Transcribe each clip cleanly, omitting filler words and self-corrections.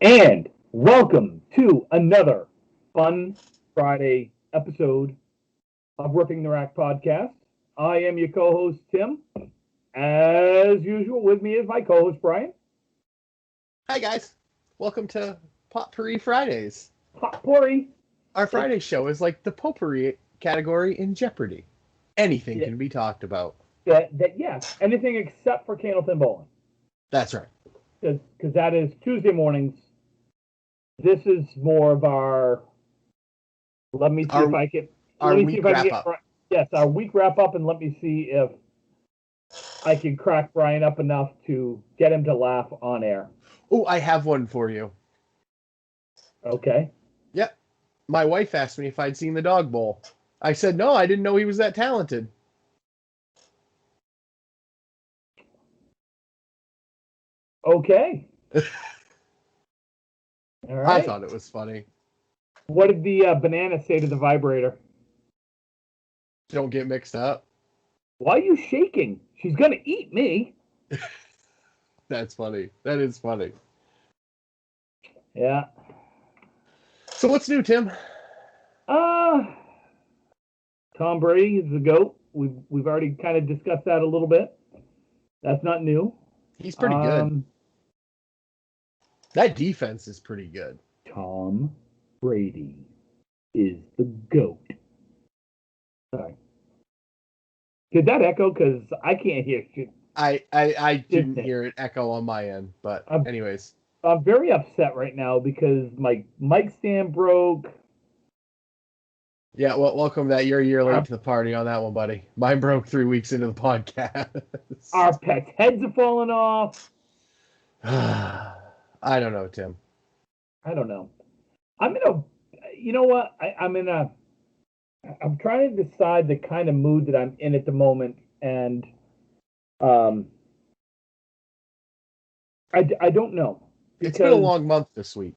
And welcome to another fun Friday episode of Ripping the Rack podcast. I am your co-host, Tim. As usual, with me is my co-host, Brian. Hi, guys. Welcome to Potpourri Fridays. Potpourri. Our Friday show is like the potpourri category in Jeopardy. Anything Yeah. can be talked about. Yes, anything except for Candlepin Bowling. That's right. Because that is Tuesday mornings. This is more of our, let me see Our- if I can, Our let me see week if I can wrap get, up. yes, our week wrap up, and let me see if I can crack Brian up enough to get him to laugh on air. Oh, I have one for you. Okay. Yep. My wife asked me if I'd seen the Dog Bowl. I said no, I didn't know he was that talented. Okay. All right. I thought it was funny. What did the banana say to the vibrator? Don't get mixed up. Why are you shaking? She's going to eat me. That's funny. That is funny. Yeah. So what's new, Tim? Tom Brady is the GOAT. We've already kind of discussed that a little bit. That's not new. He's pretty good. That defense is pretty good. Tom Brady is the GOAT. Sorry. Did that echo? Because I can't hear shit. I didn't hear it echo on my end, but anyways. I'm very upset right now because my mic stand broke. Yeah, well, welcome that you're a year late to the party on that one, buddy. Mine broke 3 weeks into the podcast. Our pets' heads are falling off. I don't know, Tim. I don't know. I'm in a, you know what? I'm trying to decide the kind of mood that I'm in at the moment, and I don't know. It's been a long month this week.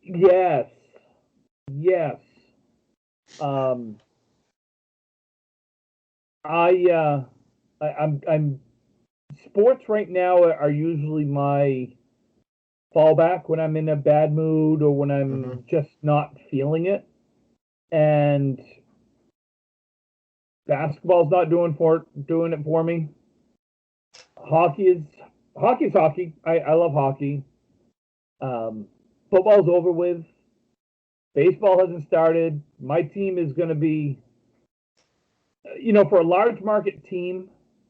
Yes. I'm sports right now are usually my fallback when I'm in a bad mood or when I'm just not feeling it. And basketball's not doing it for me. Hockey is hockey. I love hockey. Football's over with. Baseball hasn't started. My team is going to be, for a large market team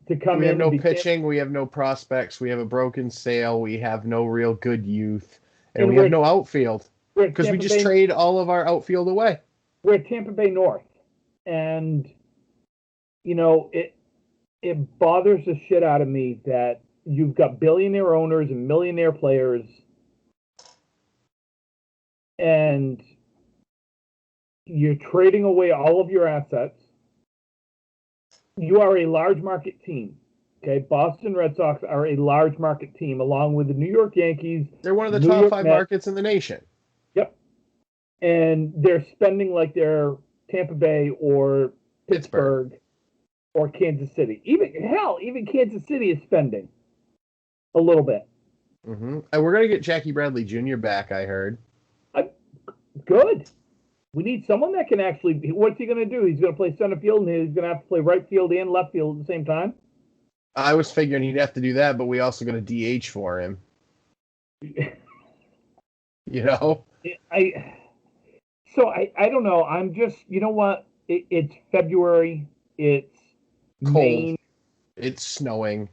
to come in. We have no pitching. We have no prospects. We have a broken sale. We have no real good youth. And we have no outfield. Because we just trade all of our outfield away. We're at Tampa Bay North. And, it bothers the shit out of me that you've got billionaire owners and millionaire players, and you're trading away all of your assets. You are a large market team. Okay, Boston Red Sox are a large market team, along with the New York Yankees. They're one of the top 5 markets in the nation. Yep. And they're spending like they're Tampa Bay or Pittsburgh or Kansas City. Even Kansas City is spending a little bit. And we're going to get Jackie Bradley Jr. back, I heard. Good. We need someone that can actually. What's he going to do? He's going to play center field, and he's going to have to play right field and left field at the same time. I was figuring he'd have to do that, but we also going to DH for him. I don't know. I'm just. You know what? It's February. It's cold. Maine. It's snowing.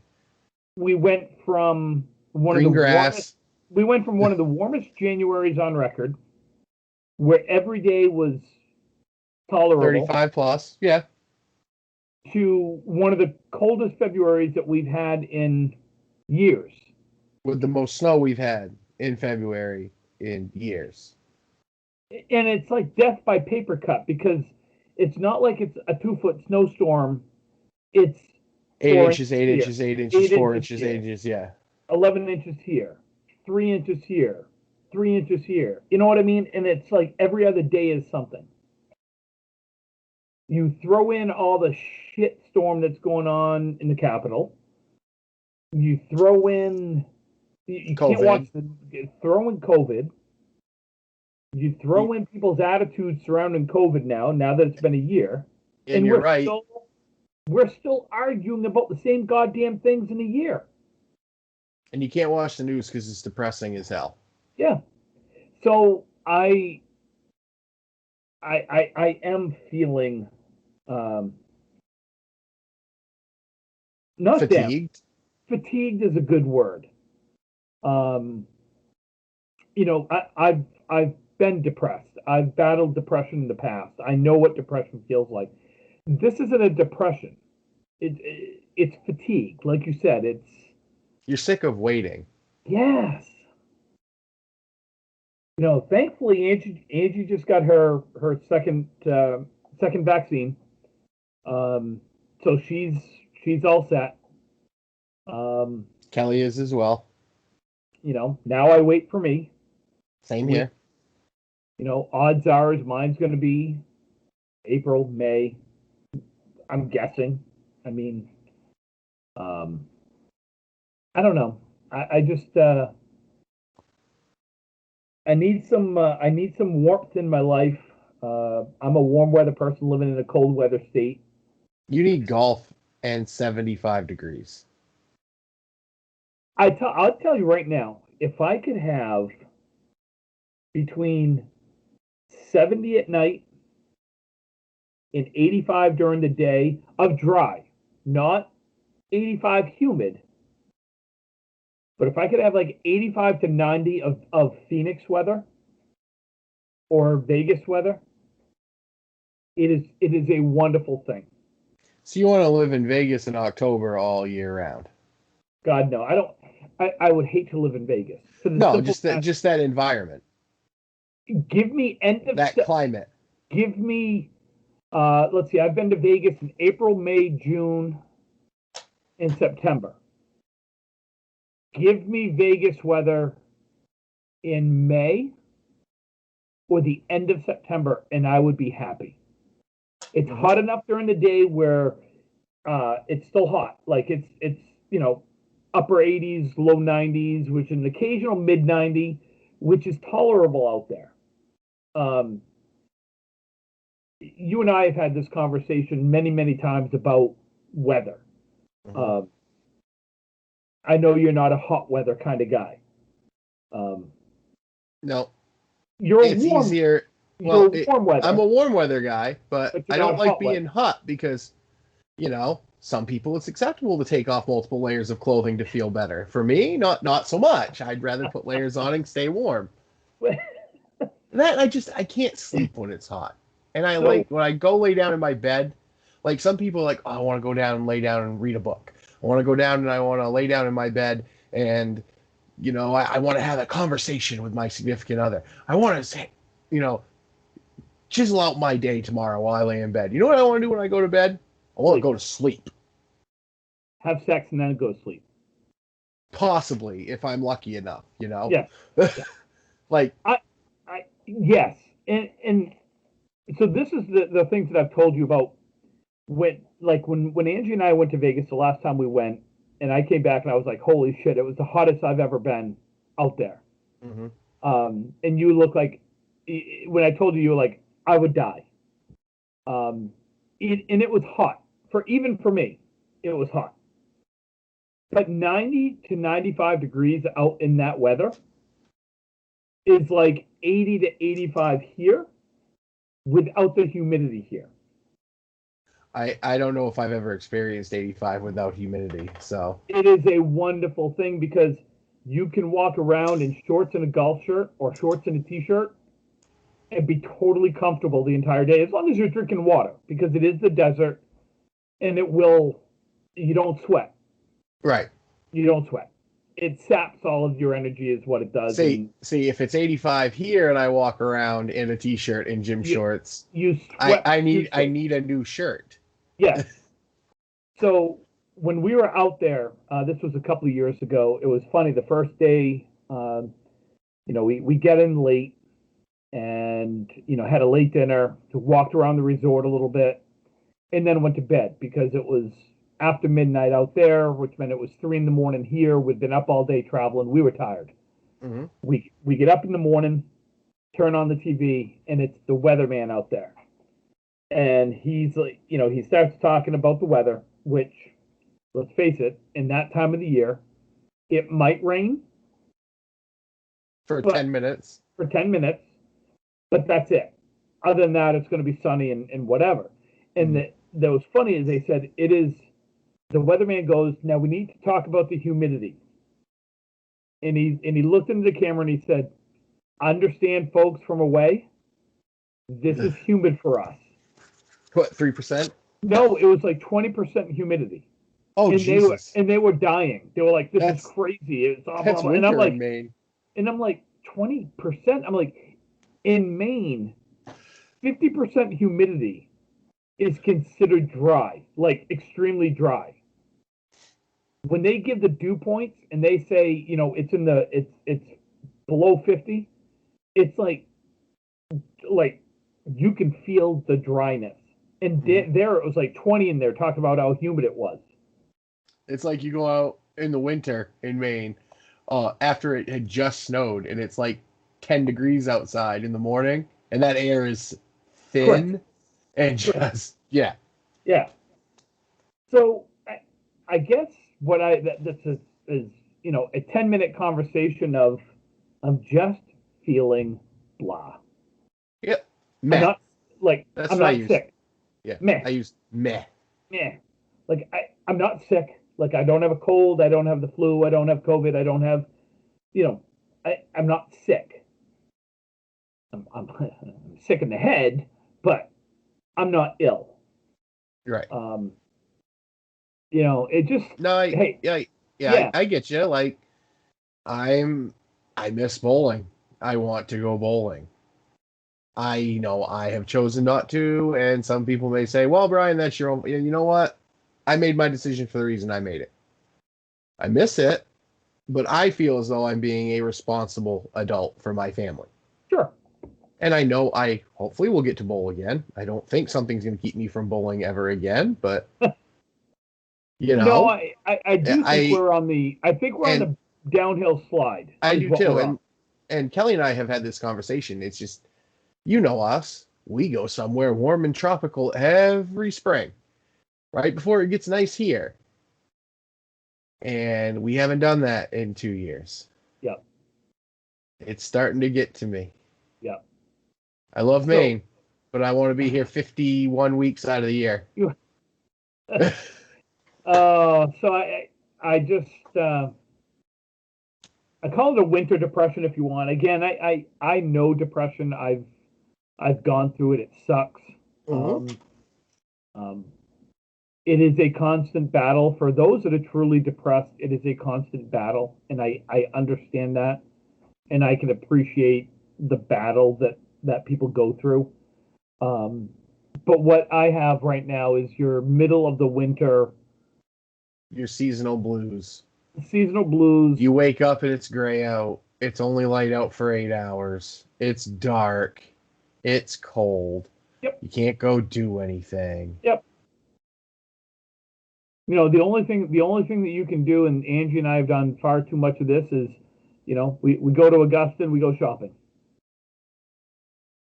We went from one Green of the grass. Warmest, we went from one of the warmest Januaries on record, where every day was tolerable, 35 plus, yeah, to one of the coldest Februaries that we've had in years. With the most snow we've had in February in years. And it's like death by paper cut, because it's not like it's a 2-foot snowstorm. It's 8 inches, 8 inches, 8 inches, 4 inches, 8 inches, yeah. 11 inches here, 3 inches here, 3 inches here. You know what I mean? And it's like every other day is something. You throw in all the shit storm that's going on in the Capitol. You throw in You can't watch throw in COVID. You throw in people's attitudes surrounding COVID now that it's been a year. And you're right. We're still arguing about the same goddamn things in a year. And you can't watch the news because it's depressing as hell. Yeah. So I am feeling not fatigued. Fatigued is a good word. I've been depressed. I've battled depression in the past. I know what depression feels like. This isn't a depression. It's fatigue, like you said. You're sick of waiting. Yes. Thankfully, Angie just got her second vaccine. So she's all set. Kelly is as well. Now I wait for me. Same here. Odds are mine's going to be April, May. I'm guessing. I mean, I don't know. I just I need some warmth in my life. I'm a warm weather person living in a cold weather state. You need golf and 75 degrees. I'll tell you right now, if I could have between 70 at night and 85 during the day of dry, not 85 humid, but if I could have like 85 to 90 of Phoenix weather or Vegas weather, it is a wonderful thing. So you want to live in Vegas in October all year round? God, no. I don't. I would hate to live in Vegas. No, just that environment. Give me climate. Give me. Let's see. I've been to Vegas in April, May, June, and September. Give me Vegas weather in May or the end of September, and I would be happy. It's hot enough during the day where it's still hot. Like it's upper 80s, low 90s, which is an occasional mid 90, which is tolerable out there. You and I have had this conversation many, many times about weather. Mm-hmm. I know you're not a hot weather kind of guy. No. It's easier. Well, warm weather. I'm a warm weather guy, but I don't like being hot because, some people it's acceptable to take off multiple layers of clothing to feel better. For me, not so much. I'd rather put layers on and stay warm. I can't sleep when it's hot. And when I go lay down in my bed, like some people are like, oh, I want to go down and lay down and read a book. I want to go down and I want to lay down in my bed and, I want to have a conversation with my significant other. I want to say, chisel out my day tomorrow while I lay in bed. You know what I want to do when I go to bed? I want to go to sleep. Have sex and then go to sleep. Possibly, if I'm lucky enough, Yeah. Like yes. And so this is the things that I've told you about when Angie and I went to Vegas the last time we went, and I came back and I was like, holy shit, it was the hottest I've ever been out there. Mm-hmm. And you look like, when I told you, you were like, I would die. And it was hot. Even for me, it was hot. But 90 to 95 degrees out in that weather is like 80 to 85 here without the humidity here. I don't know if I've ever experienced 85 without humidity. So it is a wonderful thing because you can walk around in shorts and a golf shirt or shorts and a t-shirt and be totally comfortable the entire day, as long as you're drinking water, because it is the desert and you don't sweat. Right. You don't sweat. It saps all of your energy is what it does. See, if it's 85 here and I walk around in a t-shirt and gym shorts, you sweat. I need a new shirt. Yes. So when we were out there, this was a couple of years ago, it was funny. The first day, we get in late and, had a late dinner, walked around the resort a little bit, and then went to bed because it was after midnight out there, which meant it was 3 a.m. here. We'd been up all day traveling. We were tired. Mm-hmm. We get up in the morning, turn on the TV, and it's the weatherman out there. And he's like, he starts talking about the weather, which, let's face it, in that time of the year, it might rain For 10 minutes. For 10 minutes, but that's it. Other than that, it's going to be sunny and whatever. And that was funny is they said the weatherman goes, now we need to talk about the humidity. And he looked into the camera and he said, understand, folks from away, this is humid for us. What, 3%? No, it was like 20% humidity. Oh, and Jesus. They were dying. They were like, this is crazy. It's blah, blah, blah. And I'm like, in Maine. And I'm like, 20%? I'm like, in Maine, 50% humidity is considered dry, like extremely dry. When they give the dew points and they say, it's below 50, it's like you can feel the dryness. And there it was like 20 in there, talking about how humid it was. It's like you go out in the winter in Maine after it had just snowed and it's like 10 degrees outside in the morning and that air is thin and just, yeah. So I guess what this is a 10-minute conversation of I'm just feeling blah. Yep. Meh. I'm not sick. Yeah. Meh. I use meh. Meh. Like I'm not sick. Like I don't have a cold. I don't have the flu. I don't have COVID. I don't have, I'm not sick. I'm sick in the head, but I'm not ill. Right. It just I get you. Like I miss bowling. I want to go bowling. I have chosen not to, and some people may say, well, Brian, that's your own. You know what? I made my decision for the reason I made it. I miss it, but I feel as though I'm being a responsible adult for my family. Sure. And I know I hopefully will get to bowl again. I don't think something's going to keep me from bowling ever again, but No, I do think we're on the downhill slide. I do too. And Kelly and I have had this conversation. It's just, us, we go somewhere warm and tropical every spring, right before it gets nice here. And we haven't done that in 2 years. Yep. It's starting to get to me. Yep. I love Maine, but I want to be here 51 weeks out of the year. So I just I call it a winter depression if you want. Again, I know depression. I've gone through it. It sucks. Mm-hmm. It is a constant battle for those that are truly depressed. It is a constant battle, and I understand that, and I can appreciate the battle that people go through. But what I have right now is your middle of the winter. Your seasonal blues. You wake up and it's gray out. It's only light out for 8 hours. It's dark. It's cold. Yep. You can't go do anything. Yep. The only thing that you can do, and Angie and I have done far too much of this, is, we go to Augusta and we go shopping.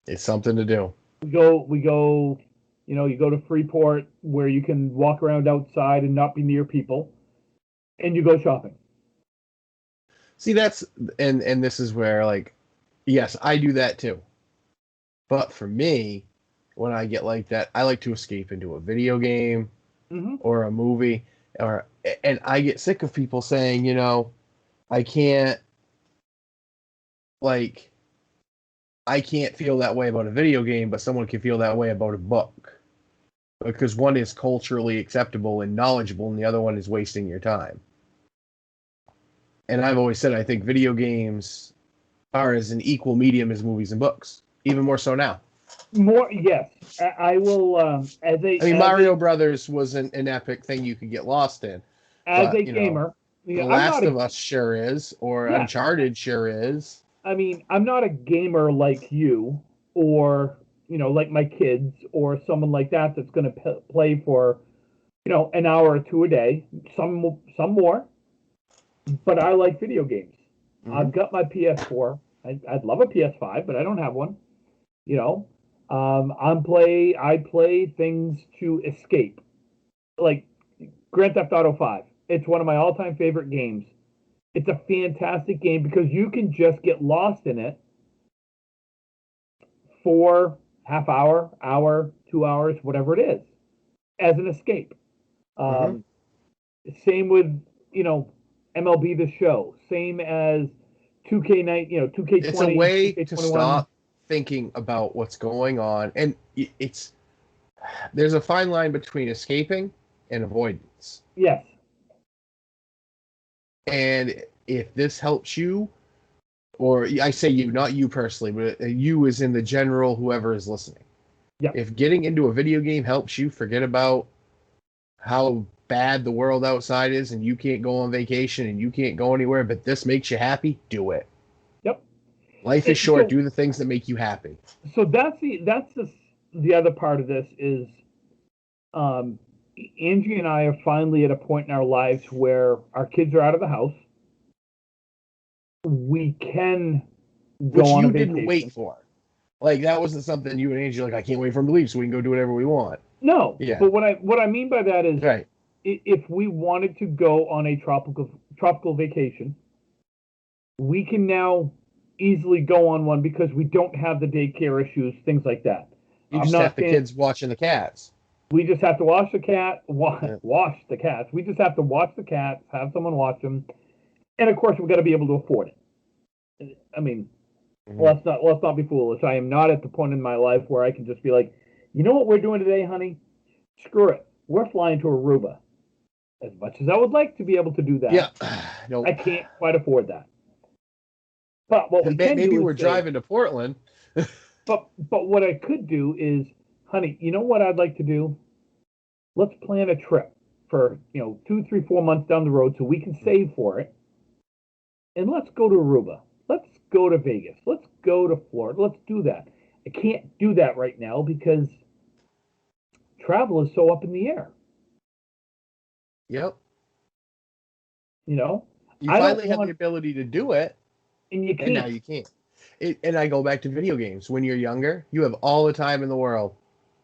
It's something to do. We go, you go to Freeport where you can walk around outside and not be near people, and you go shopping. See, that's, and this is where, yes, I do that too. But for me, when I get like that, I like to escape into a video game or a movie, and I get sick of people saying, I can't feel that way about a video game, but someone can feel that way about a book. Because one is culturally acceptable and knowledgeable, and the other one is wasting your time. And I've always said I think video games are as an equal medium as movies and books, even more so now. More, yes. I will. Mario Brothers was an epic thing you could get lost in. As a gamer, The Last of Us sure is, or Uncharted sure is. I'm not a gamer like you, or like my kids, or someone like that that's going to play for an hour or two a day, some more, but I like video games. Hmm. I've got my PS4. I'd love a PS5, but I don't have one. You know, I play things to escape, like Grand Theft Auto 5. It's one of my all-time favorite games. It's a fantastic game because you can just get lost in it for half hour, 2 hours, whatever it is, as an escape. Hmm. Um, Same with MLB The Show. Same as 2K9, It's a 2K20, way to 2K21. stop thinking about what's going on, and it's there's a fine line between escaping and avoidance. Yes, And if this helps you, or I say you, not you personally, but you is in the general whoever is listening. yeah, If getting into a video game helps you forget about how bad the world outside is and you can't go on vacation and you can't go anywhere, but this makes you happy, do it. yep. Life is And short. Do the things that make you happy. so that's the other part of this is um, Angie and I are finally at a point in our lives where our kids are out of the house. We can go Which on a you didn't wait vacation. for. Like that wasn't something you and Angie like. I can't wait for him to leave so we can go do whatever we want. No, Yeah, but what I mean by that is right. if we wanted to go on a tropical vacation, we can now easily go on one because we don't have the daycare issues, things like that. You I'm just not have the saying kids watching the cats. we just have to Yeah. wash the cats. We just have to watch the cats, have someone watch them, and of course we got to be able to afford it. I mean, Mhm. let's not be foolish. I am not at the point in my life where I can just be like, you know what we're doing today, honey? Screw it. We're flying to Aruba. As much as I would like to be able to do Yeah. that, I Nope. can't quite afford that. But what we can Maybe do is we're say, driving to Portland. but what I could do is, honey, you know what I'd like to do? Let's plan a trip for 2, 3, 4 months down the road so we can save for it, and let's go to Aruba. Let's go to Vegas. Let's go to Florida. Let's do that. I can't do that right now because travel is so up in the air. Yep. You know, You I don't finally have the want, ability to do it, and you and now can't. you can't. And I go back to video games. When you're younger, you have all the time in the world,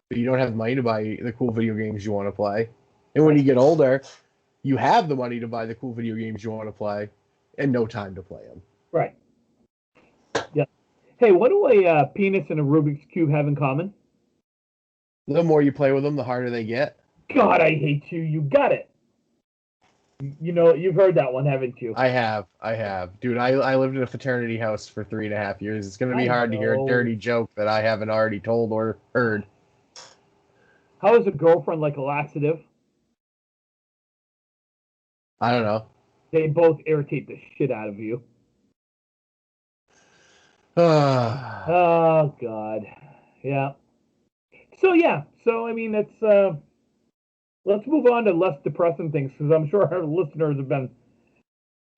but you don't have money to buy the cool video games you want to play. And when you Right, get older, you have the money to buy the cool video games you want to play, and no time to play them. right. Yeah. Hey, what do a penis and a Rubik's cube have in common? The more you play with them, the harder they get. God, I hate you. You got it. You've heard that one, haven't you? I have. Dude, I lived in a fraternity house for 3.5 years. It's going to be I hard to hear a know. dirty joke that I haven't already told or heard. How is a girlfriend like a laxative? I don't know. They both irritate the shit out of you. Ah, Oh God. Yeah. So yeah. So I mean, let's move on to less depressing things because I'm sure our listeners have been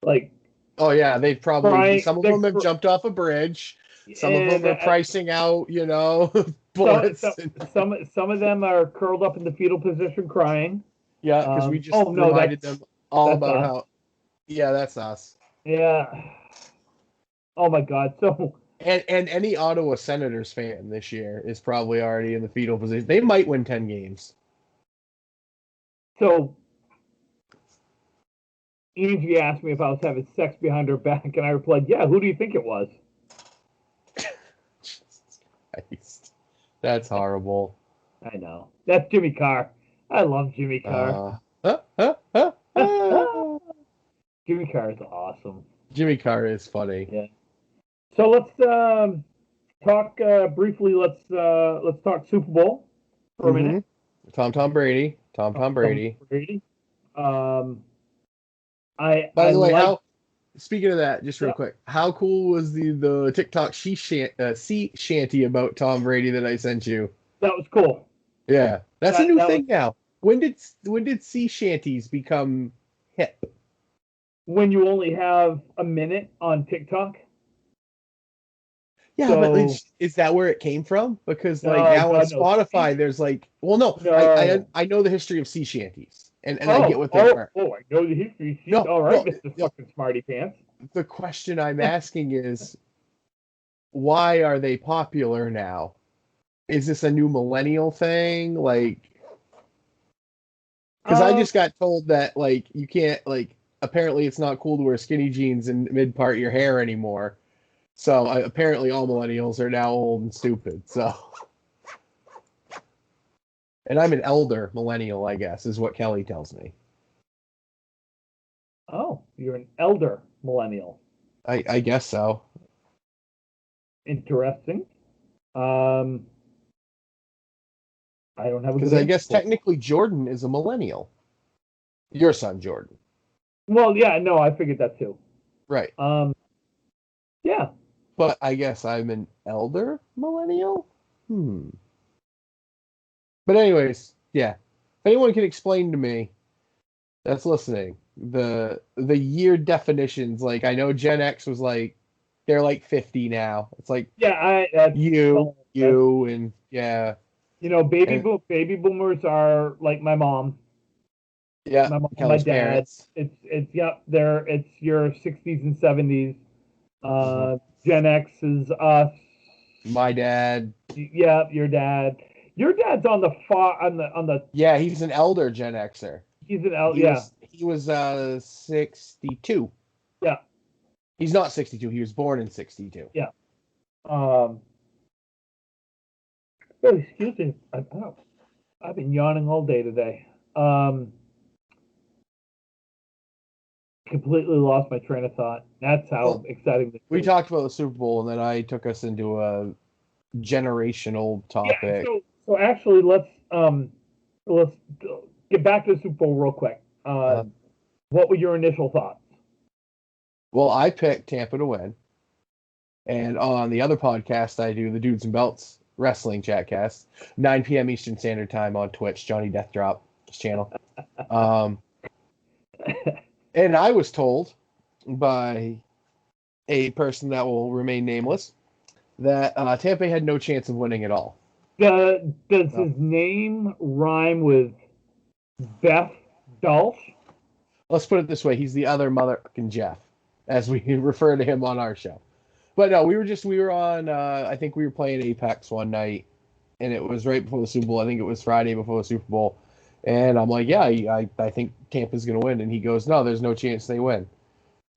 like oh, yeah, they've probably, crying. some of them have jumped off a bridge. Some of them And are pricing out, so, bullets. so some of them are curled up in the fetal position crying. Yeah, because we just Oh no, reminded them all that's about us. how, yeah, that's us. Yeah. Oh my God. So And any Ottawa Senators fan this year is probably already in the fetal position. They might win 10 games. so Angie asked me if I was having sex behind her back, and I replied, "Yeah, who do you think it was?" Jesus Christ. That's horrible. I know. That's Jimmy Carr. I love Jimmy Carr. Uh, uh. Jimmy Carr is awesome. Jimmy Carr is funny. Yeah. So let's talk briefly. Let's talk Super Bowl for a minute. Tom Brady. Tom Brady. Brady. Um, I By I the way, like. speaking of that, just real Yeah, quick, how cool was the TikTok sea shanty about Tom Brady that I sent you? that was cool. Yeah, that's a That new that was thing now. When did sea shanties become hip? when you only have a minute on TikTok. Yeah, but So is that where it came from? Because like no, now on God no. Spotify, there's like, well, no, No. I know the history of sea shanties, and I get what they were. I know the history. She's No, all right, no, Mr. no. Fucking Smarty Pants. The question I'm asking is, why are they popular now? Is this a new millennial thing? Like, because I Um, just got told that like you can't like apparently it's not cool to wear skinny jeans in mid part of your hair anymore. So apparently all millennials are now old and stupid. So, and I'm an elder millennial, I guess, is what Kelly tells me. oh, you're an elder millennial. I guess so. Interesting. Um, I don't have a Because good I answer guess for it. technically Jordan is a millennial. Your son, Jordan. Well, yeah, no, I figured that too. Right. Yeah. But I guess I'm an elder millennial? Hmm. But anyways, yeah. If anyone can explain to me that's listening, the year definitions, like I know Gen X was like they're like 50 now. It's like Yeah, that's you and yeah. And baby boomers are like my mom, yeah, my Kelly's dad. parents. It's your 60s and 70s. Mhm. Gen X is us. My dad. Yeah, your dad. Your dad's on the far on the Yeah, he's an elder Gen Xer. he's an L He yeah. was he was 62. Yeah. He's not 62. He was born in 62. Yeah. Um oh, excuse me. I've been yawning all day today. Completely lost my train of thought. That's how Well, exciting this we is. talked about the Super Bowl, and then I took us into a generational Yeah, topic. so actually let's get back to the Super Bowl real quick. Uh, What were your initial thoughts? well, I picked Tampa to win, and on the other podcast I do, the Dudes and Belts Wrestling Chatcast, 9 p.m. Eastern Standard Time on Twitch, Johnny Death Drop channel. And I was told by a person that will remain nameless that Tampa had no chance of winning at all. Does No. his name rhyme with Beth Dolph? Let's put it this way: he's the other motherfucking Jeff, as we refer to him on our show. But no, we were on. I think we were playing Apex one night, and it was right before the Super Bowl. I think it was Friday before the Super Bowl, and I'm like, yeah, I think Tampa's gonna win, and he goes, no, there's no chance they win,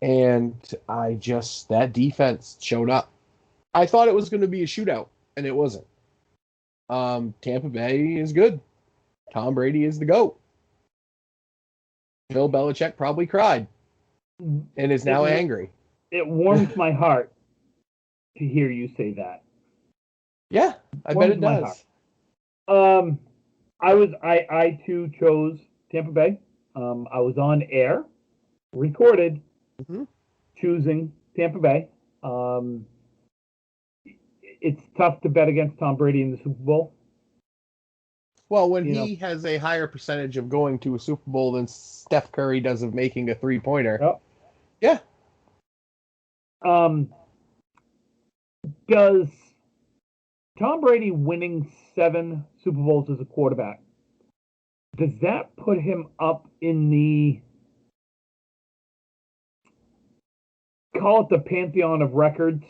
and that defense showed up. I thought it was going to be a shootout, and it wasn't. Tampa Bay is good. Tom Brady is the GOAT. Bill Belichick probably cried and is now angry. It warms my heart to hear you say that. Yeah, I bet it does. I too chose Tampa Bay. I was on air, recorded, choosing Tampa Bay. It's tough to bet against Tom Brady in the Super Bowl. Well, when he has a higher percentage of going to a Super Bowl than Steph Curry does of making a three-pointer. Yep. Yeah. Does Tom Brady winning 7 Super Bowls as a quarterback, does that put him up in the, call it the pantheon of records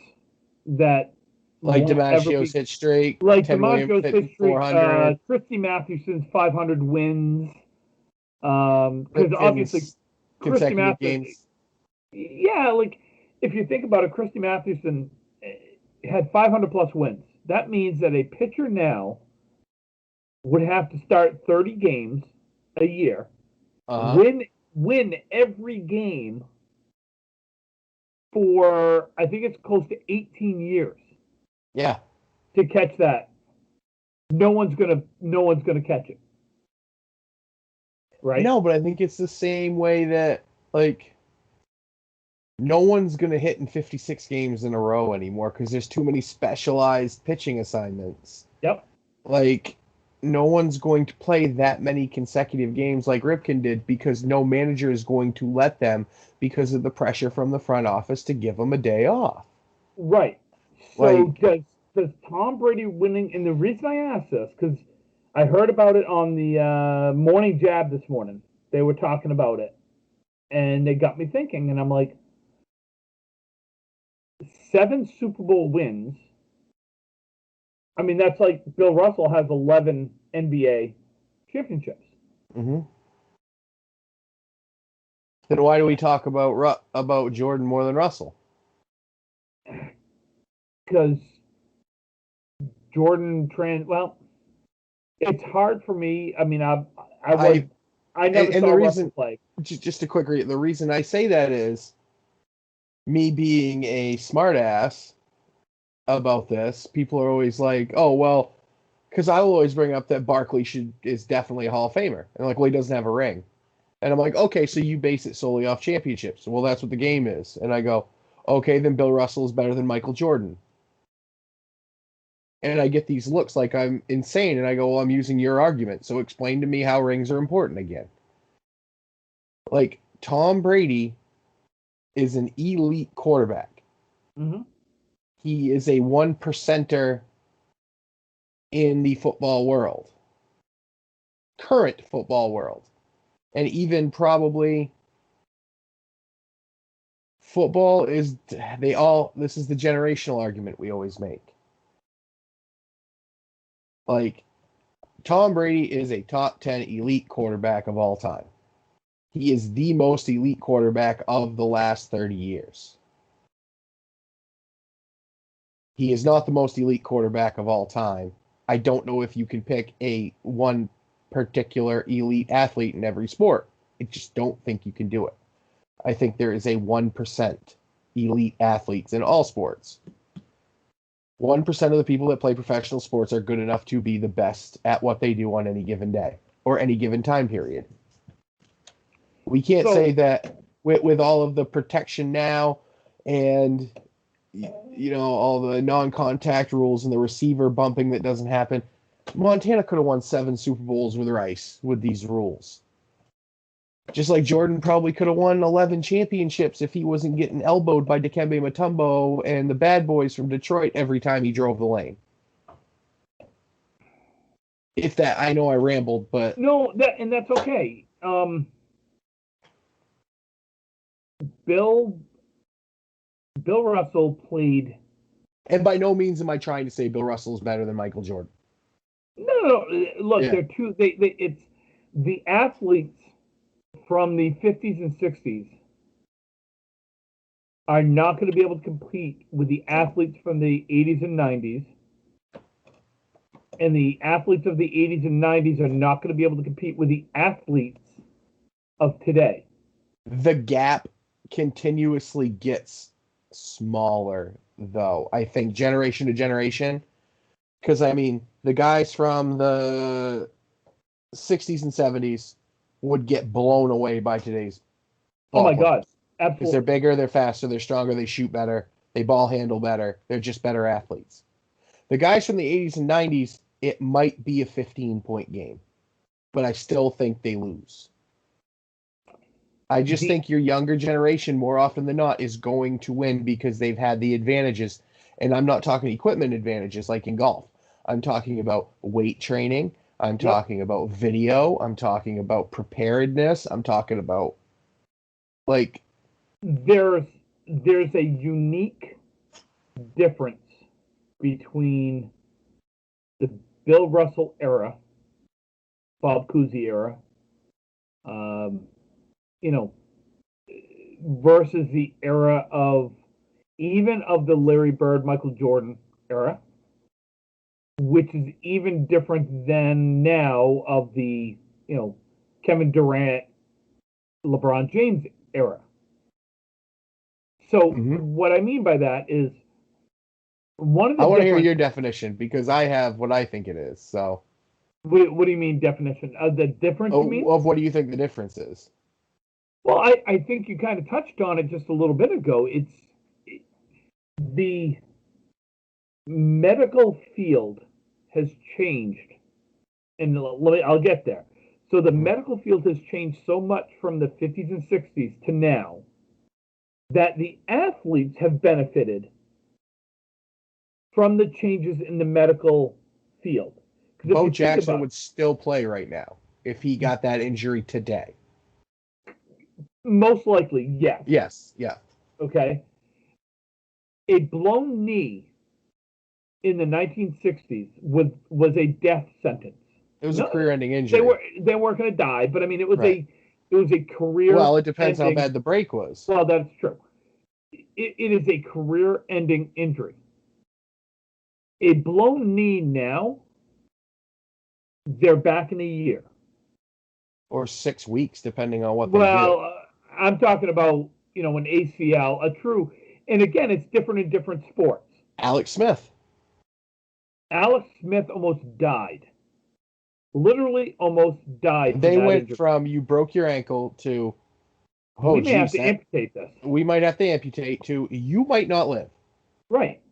that like DiMaggio's hit streak, like Ted DiMaggio's hit streak, 400, Christy Mathewson's 500 wins, because obviously Christy Mathewson, games. Yeah, like if you think about it, Christy Mathewson had 500 plus wins. That means that a pitcher now would have to start 30 games a year, win every game for, I think it's close to 18 years. Yeah. To catch that. No one's gonna catch it. Right? No, but I think it's the same way that like no one's going to hit in 56 games in a row anymore because there's too many specialized pitching assignments. Yep. Like, no one's going to play that many consecutive games like Ripken did because no manager is going to let them because of the pressure from the front office to give them a day off. Right. So does Tom Brady winning? And the reason I ask this because I heard about it on the Morning Jab this morning. They were talking about it, and they got me thinking. And I'm like, 7 Super Bowl wins. I mean, that's like Bill Russell has 11 NBA championships. Mm-hmm. Then why do we talk about Jordan more than Russell? Because Jordan well, it's hard for me. I mean, I never saw Russell play. Just a quick the reason I say that is me being a smartass about this. People are always like, "Oh, well," because I will always bring up that Barkley is definitely a Hall of Famer, and like, well, he doesn't have a ring, and I'm like, okay, so you base it solely off championships. Well, that's what the game is, and I go, okay, then Bill Russell is better than Michael Jordan. And I get these looks like I'm insane, and I go, well, I'm using your argument, so explain to me how rings are important again. Like, Tom Brady is an elite quarterback. Mm-hmm. He is a 1%er in the football world. Current football world. And even probably football is, this is the generational argument we always make. Like, Tom Brady is a top 10 elite quarterback of all time. He is the most elite quarterback of the last 30 years. He is not the most elite quarterback of all time. I don't know if you can pick one particular elite athlete in every sport. I just don't think you can do it. I think there is a 1% elite athletes in all sports. 1% of the people that play professional sports are good enough to be the best at what they do on any given day or any given time period. We can't say that with all of the protection now and all the non-contact rules and the receiver bumping that doesn't happen. Montana could have won 7 Super Bowls with Rice with these rules. Just like Jordan probably could have won 11 championships if he wasn't getting elbowed by Dikembe Mutombo and the bad boys from Detroit every time he drove the lane. If that, I know I rambled, but... No, that's okay. Bill Russell played... And by no means am I trying to say Bill Russell is better than Michael Jordan. No. Look, they're two... it's the athletes from the 50s and 60s are not going to be able to compete with the athletes from the 80s and 90s. And the athletes of the 80s and 90s are not going to be able to compete with the athletes of today. The gap continuously gets smaller, though, I think, generation to generation. Because, I mean, the guys from the 60s and 70s would get blown away by today's ball players. God. Absolutely. Because they're bigger, they're faster, they're stronger, they shoot better, they ball handle better, they're just better athletes. The guys from the 80s and 90s, it might be a 15-point game, but I still think they lose. I just think your younger generation, more often than not, is going to win because they've had the advantages. And I'm not talking equipment advantages like in golf. I'm talking about weight training. I'm talking about video. I'm talking about preparedness. I'm talking about, like... There's a unique difference between the Bill Russell era, Bob Cousy era, versus the era of the Larry Bird, Michael Jordan era, which is even different than now of the, Kevin Durant, LeBron James era. So what I mean by that is one of the... I want to hear your definition because I have what I think it is. So, what do you mean definition? The difference? You mean? Of what do you think the difference is? Well, I think you kind of touched on it just a little bit ago. The medical field has changed, and I'll get there. So the medical field has changed so much from the 50s and 60s to now that the athletes have benefited from the changes in the medical field. 'Cause if Bo you think Jackson about would still play right now if he got that injury today. most likely, yes. Yes, yeah. Okay. A blown knee in the 1960s was a death sentence. It was a No, career-ending injury. they weren't going to die, but I mean it was Right. a career. Well, it depends how ending, bad the break was. Well, that's true. It is a career-ending injury. A blown knee now, they're back in a year. Or 6 weeks, depending on what they Well, I'm talking about, an ACL, a true, and again, it's different in different sports. do. Alex Smith. Alex Smith almost died. Literally almost died. They went injury. from you broke your ankle to, we may have to amputate this. We might have to amputate to you might not live. Right.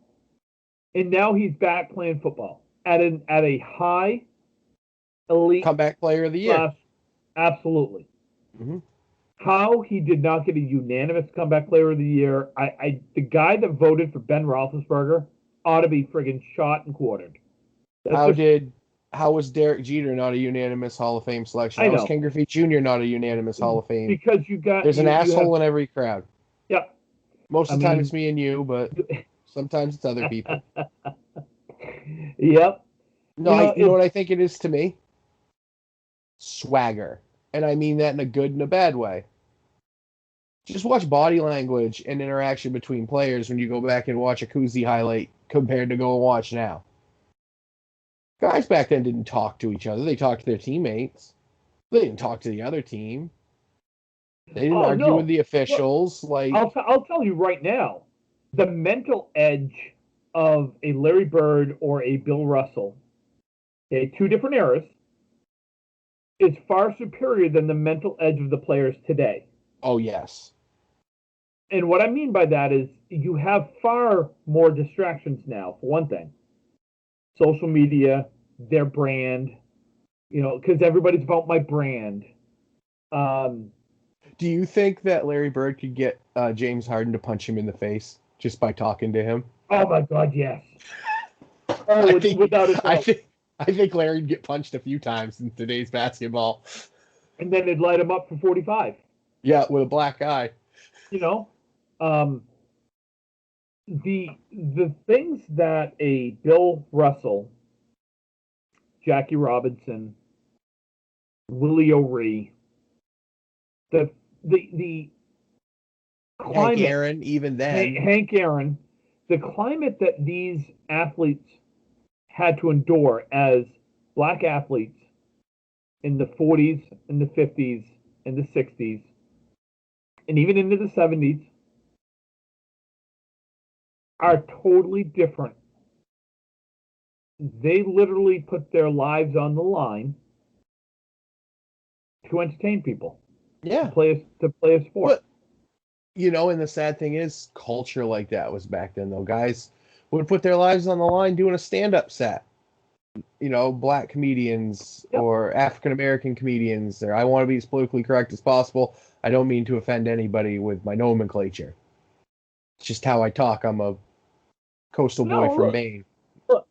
And now he's back playing football at a high elite comeback player of the year. Absolutely. Mm-hmm. How he did not get a unanimous comeback player of the year, the guy that voted for Ben Roethlisberger ought to be friggin' shot and quartered. How was Derek Jeter not a unanimous Hall of Fame selection? How was Ken Griffey Jr. not a unanimous Hall of Fame? Because there's an asshole in every crowd. Yep. Most of the time it's me and you, but sometimes it's other people. Yep. No, you know what I think it is to me? Swagger. And I mean that in a good and a bad way. Just watch body language and interaction between players when you go back and watch a Kuzi highlight compared to go and watch now. Guys back then didn't talk to each other. They talked to their teammates. They didn't talk to the other team. They didn't argue with the officials. Look, I'll tell you right now, the mental edge of a Larry Bird or a Bill Russell, okay, two different eras, is far superior than the mental edge of the players today. Oh, yes. And what I mean by that is you have far more distractions now, for one thing. Social media, their brand, because everybody's about my brand. Do you think that Larry Bird could get James Harden to punch him in the face just by talking to him? Oh, my God, yes. Oh, without a doubt. I think Larry'd get punched a few times in today's basketball. And then they'd light him up for 45. Yeah, with a black eye. The things that a Bill Russell, Jackie Robinson, Willie O'Ree, the climate, Hank Aaron, even then. Hank Aaron, the climate that these athletes had to endure as black athletes in the 40s, in the 50s, in the 60s, and even into the 70s are totally different. They literally put their lives on the line to entertain people. Yeah. To play a sport. But, and the sad thing is, culture like that was back then, though. Guys would put their lives on the line doing a stand-up set. Black comedians or African-American comedians. Or I want to be as politically correct as possible. I don't mean to offend anybody with my nomenclature. It's just how I talk. I'm a coastal boy from Maine. Look,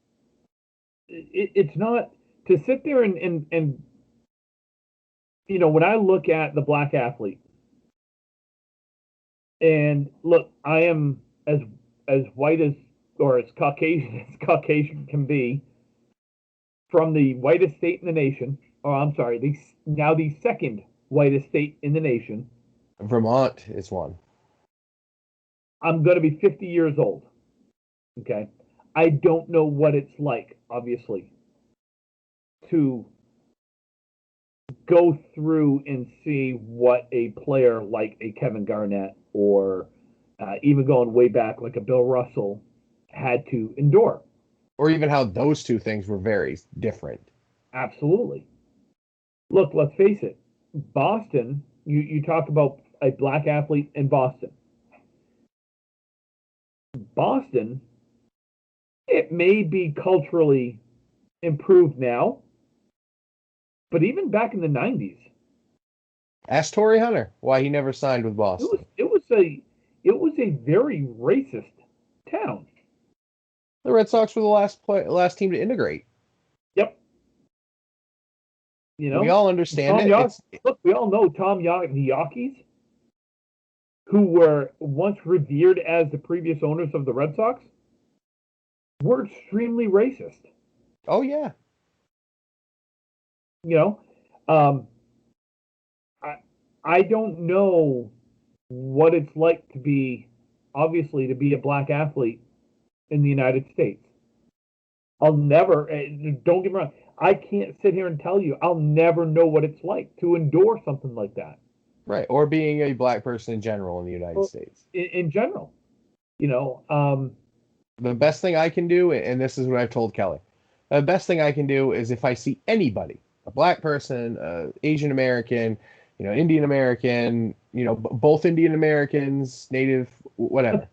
it's not to sit there and when I look at the black athlete, and look, I am as white as or as Caucasian can be, from the whitest state in the nation. Oh, I'm sorry, the second whitest state in the nation. Vermont is one. I'm going to be 50 years old. Okay. I don't know what it's like, obviously, to go through and see what a player like a Kevin Garnett or even going way back like a Bill Russell had to endure. Or even how those two things were very different. Absolutely. Look, let's face it. Boston, you talk about a black athlete in Boston. Boston, it may be culturally improved now, but even back in the 90s. Ask Torrey Hunter why he never signed with Boston. It was a very racist town. The Red Sox were the last team to integrate. Yep. You know, we all understand Tom it. Look, we all know Tom the Yawkees, who were once revered as the previous owners of the Red Sox, were extremely racist. Oh yeah. You know, I don't know what it's like to be a black athlete in the United States. I'll never, don't get me wrong, I can't sit here and tell you I'll never know what it's like to endure something like that. Right. Or being a black person in general in the United States. In general, you know. The best thing I can do, and this is what I've told Kelly, the best thing I can do is if I see anybody, a black person, Asian American, Indian American, both Indian Americans, Native, whatever.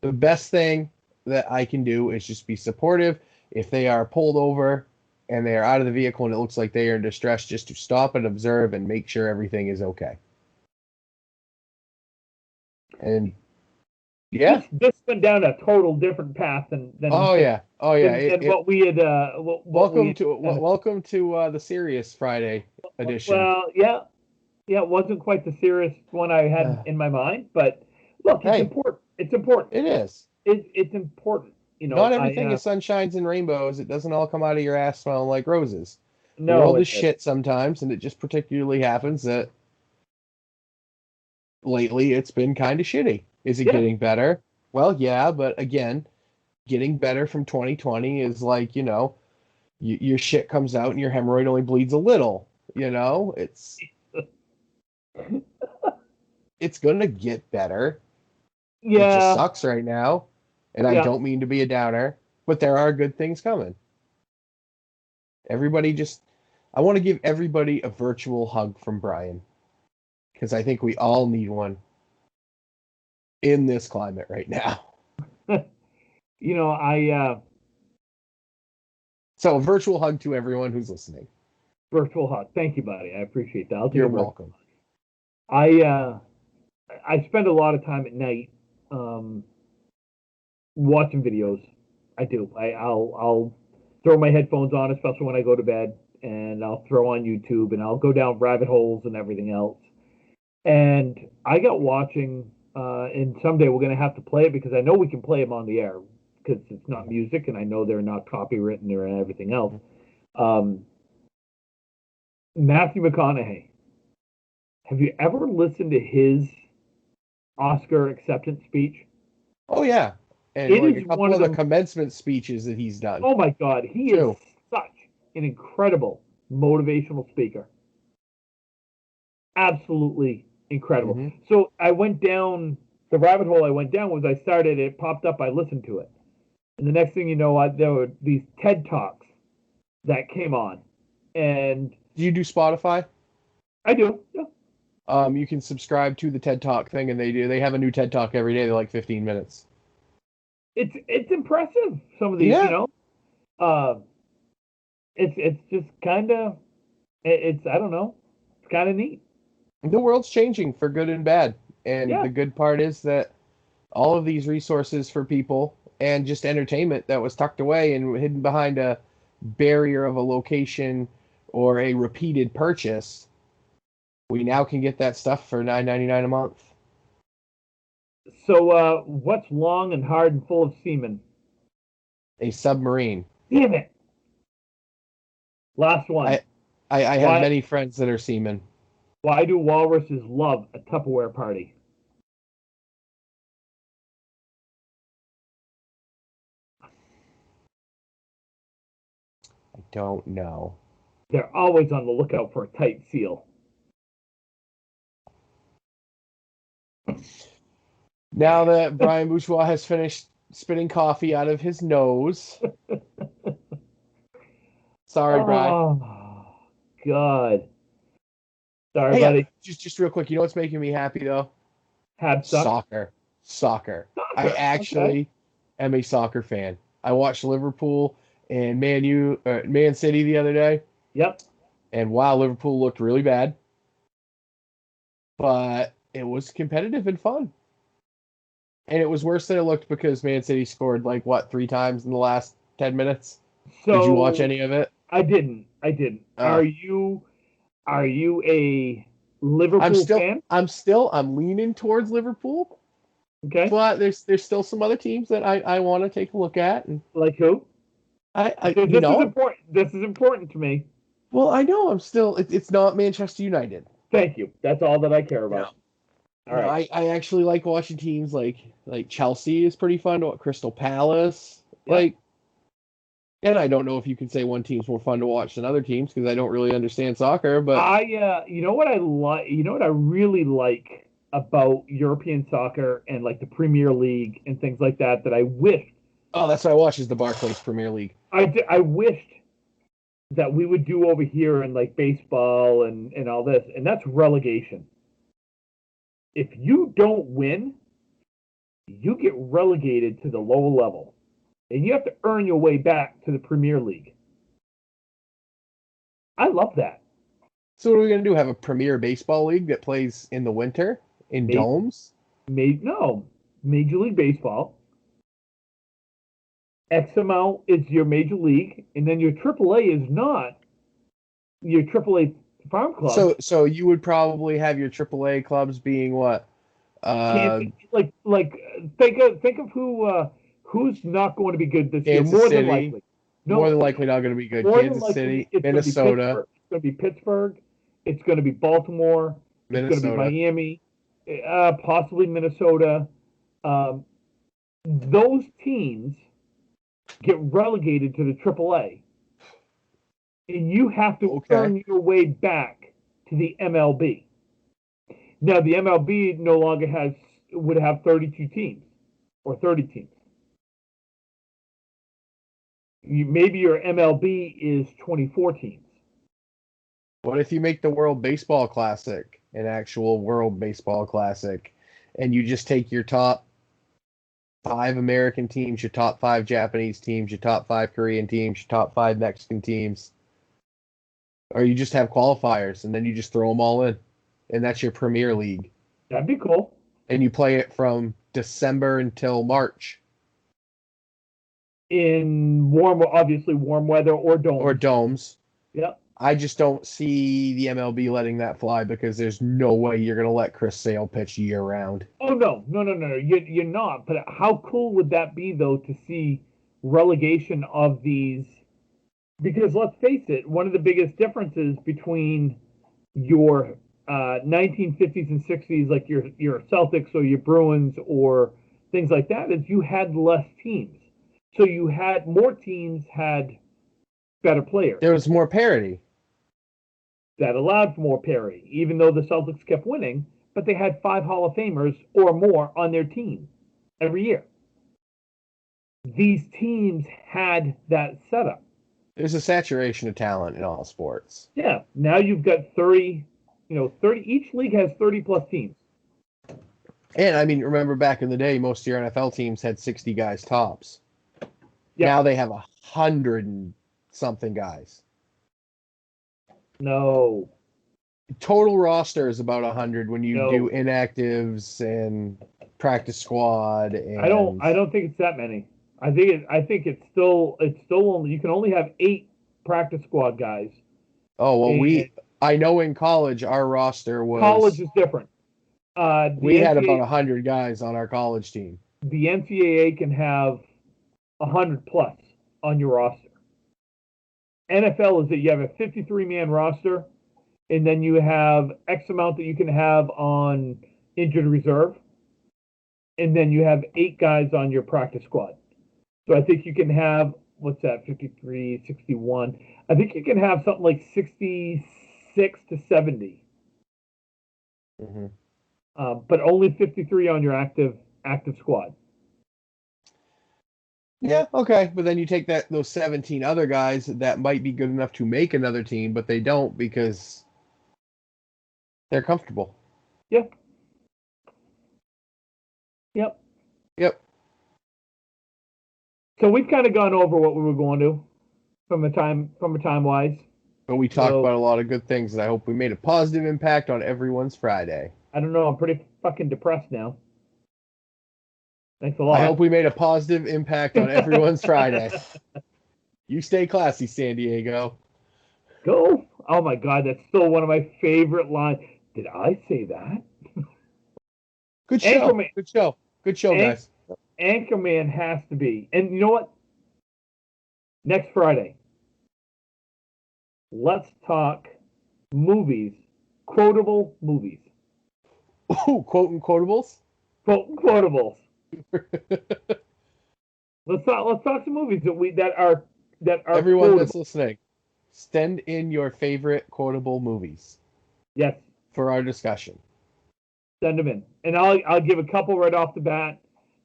The best thing that I can do is just be supportive. If they are pulled over and they are out of the vehicle and it looks like they are in distress, just to stop and observe and make sure everything is okay. And yeah, this went down a total different path than oh yeah, than what we had. Welcome to the Serious Friday edition. Well, yeah, it wasn't quite the serious one I had in my mind, but look, it's important. It's important. It is. It's important. Not everything is sunshines and rainbows. It doesn't all come out of your ass smelling like roses. No, the world is shit sometimes, and it just particularly happens that lately it's been kind of shitty. Is it getting better? Well, yeah, but again, getting better from 2020 is like, your shit comes out and your hemorrhoid only bleeds a little. It's it's gonna get better. Yeah, it just sucks right now, and I don't mean to be a downer, but there are good things coming. I want to give everybody a virtual hug from Brian, because I think we all need one in this climate right now. So a virtual hug to everyone who's listening. Virtual hug. Thank you, buddy. I appreciate that. You're welcome. I spend a lot of time at night watching videos. I do. I'll throw my headphones on, especially when I go to bed, and I'll throw on YouTube, and I'll go down rabbit holes and everything else. And I got watching, and someday we're going to have to play it because I know we can play them on the air because it's not music, and I know they're not copywritten or everything else. Matthew McConaughey. Have you ever listened to his Oscar acceptance speech? Oh yeah, and it is a couple of the commencement speeches that he's done. Oh my God, he is such an incredible motivational speaker. Absolutely incredible. Mm-hmm. So I went down the rabbit hole. I went down was I started. It popped up. I listened to it, and the next thing you know, there were these TED Talks that came on. And do you do Spotify? I do. Yeah. You can subscribe to the TED Talk thing, and they have a new TED Talk every day. They're like 15 minutes. It's impressive. Some of these, it's just kind of, I don't know, it's kind of neat. The world's changing for good and bad, and the good part is that all of these resources for people and just entertainment that was tucked away and hidden behind a barrier of a location or a repeated purchase, we now can get that stuff for $9.99 a month. So, what's long and hard and full of semen? A submarine. Damn it! Last one. I have many friends that are seamen. Why do walruses love a Tupperware party? I don't know. They're always on the lookout for a tight seal. Now that Brian Bourgeois has finished spitting coffee out of his nose. Sorry, Brian. Oh, God. Sorry, buddy. Just real quick, you know what's making me happy, though? Soccer. I actually am a soccer fan. I watched Liverpool and Man City the other day. Yep. And wow, Liverpool looked really bad. But it was competitive and fun. And it was worse than it looked because Man City scored like what 3 times in the last 10 minutes. Did you watch So any of it? I didn't. I didn't. Uh, Are you a I'm Liverpool still fan? I'm leaning towards Liverpool, Okay. but there's still some other teams that I want to take a look at, and Like who? I This is important. This is important to me. well I know I'm still it's not Manchester United. Thank you. That's all that I care You know, about. All you know, right. I actually like watching teams like Chelsea is pretty fun to watch, Crystal Palace, Yep. like, and I don't know if you can say one team's more fun to watch than other teams because I don't really understand soccer, but You know what I like, you know what I really like about European soccer and like the Premier League and things like that that I wished oh, that's what I watch is the Barclays Premier League. I wished that we would do over here in like baseball and all this, and that's relegation. If you don't win, you get relegated to the lower level, and you have to earn your way back to the Premier League. I love that. So what are we gonna do? Have a Premier Baseball League that plays in the winter in Made, domes? no, Major League Baseball. X amount is your major league, and then your AAA is not your AAA farm clubs. So you would probably have your AAA clubs being what? Uh, Can't think of who's not going to be good this year. Kansas More than City, likely, more no, than likely not going to be good. more than Kansas likely City, it's going to be Minnesota, Pittsburgh. It's going to be Pittsburgh. It's going to be Baltimore. It's going to be Minnesota. Miami, possibly Minnesota. Um, those teams get relegated to the AAA, and you have to Okay. earn your way back to the MLB. Now, the MLB no longer would have 32 teams or 30 teams. Maybe your MLB is 24 teams. What if you make the World Baseball Classic an actual World Baseball Classic, and you just take your top 5 American teams, your top 5 Japanese teams, your top 5 Korean teams, your top 5 Mexican teams, or you just have qualifiers and then you just throw them all in, and that's your Premier League, That'd be cool. and you play it from December until March In obviously warm weather or or domes. domes. Yeah. I just don't see the MLB letting that fly because there's no way you're going to let Chris Sale pitch year round. Oh no, no, no, no, no. You're not. But how cool would that be though to see relegation of these? Because let's face it, one of the biggest differences between your 1950s and 60s, like your Celtics or your Bruins or things like that, is you had less teams. So you had more teams had better players. There was more parity. That allowed for more parity, even though the Celtics kept winning, but they had 5 Hall of Famers or more on their team every year. These teams had that setup. There's a saturation of talent in all sports. Yeah, now you've got 30, 30, each league has 30 plus teams. And I mean, remember back in the day, most of your NFL teams had 60 guys tops. Yeah. Now they have 100 and something guys. No. Total roster is about 100 when you No. do inactives and practice squad. And I don't think it's that many. I think it's still only, you can only have 8 practice squad guys. Oh well, And I know in college our roster was college is different. We had about 100 guys on our college team. The NCAA can have 100 plus on your roster. NFL is that you have a 53-man roster, and then you have X amount that you can have on injured reserve, and then you have 8 guys on your practice squad. So I think you can have, what's that, 53, 61. I think you can have something like 66 to 70. Mm-hmm. But only 53 on your active squad. Yeah, okay. But then you take those 17 other guys that might be good enough to make another team, but they don't because they're comfortable. Yep. Yep. Yep. So we've kind of gone over what we were going to from a time wise. But we talked about a lot of good things, and I hope we made a positive impact on everyone's Friday. I don't know. I'm pretty fucking depressed now. Thanks a lot. I hope we made a positive impact on everyone's Friday. You stay classy, San Diego. Go. Oh my God, that's still one of my favorite lines. Did I say that? Good show. Anchorman. Good show. Good show, guys. Anchorman has to be. And you know what? Next Friday, let's talk movies, quotable movies. Ooh, quoting quotables. Quotables. Let's talk some movies that are Everyone quotable. that's listening, send in your favorite quotable movies. Yes. For our discussion. Send them in. And I'll give a couple right off the bat.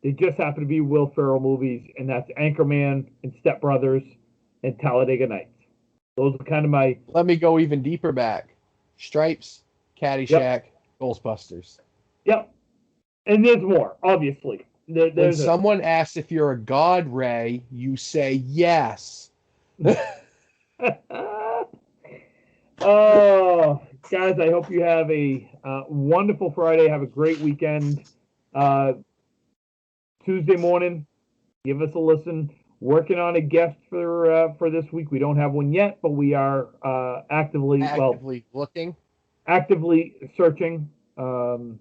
They just happen to be Will Ferrell movies, and that's Anchorman and Step Brothers and Talladega Nights. Those are kind of my... Let me go even deeper back. Stripes, Caddyshack, Ghostbusters. Yep. And there's more, obviously. When someone asks if you're a god, Ray, you say yes. Oh, guys, I hope you have a wonderful Friday. Have a great weekend. Tuesday morning, give us a listen. Working on a guest for this week. We don't have one yet, but we are actively looking, actively searching. Brian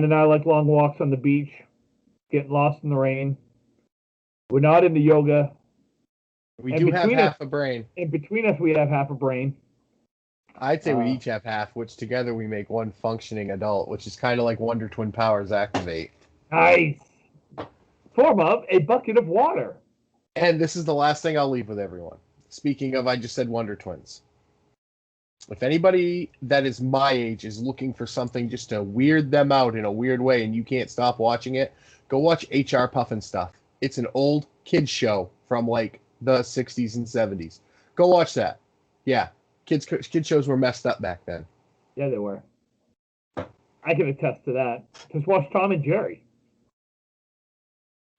and I like long walks on the beach, getting lost in the rain. We're not into yoga. We do have half a brain. In between us, we have half a brain. I'd say we each have half, which together we make one functioning adult, which is kind of like Wonder Twin powers activate. Nice. Form of a bucket of water. And this is the last thing I'll leave with everyone. Speaking of, I just said Wonder Twins. If anybody that is my age is looking for something just to weird them out in a weird way and you can't stop watching it, go watch HR Pufnstuf. It's an old kids show from like the 60s and 70s. Go watch that. Yeah, kids shows were messed up back then. Yeah, they were. I can attest to that. Just watch Tom and Jerry.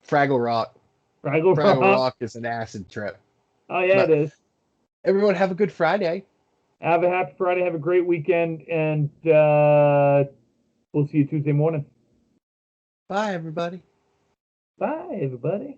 Fraggle Rock. Fraggle Rock is an acid trip. Oh, yeah, it is. Everyone have a good Friday. Have a happy Friday. Have a great weekend. And we'll see you Tuesday morning. Bye, everybody. Bye, everybody.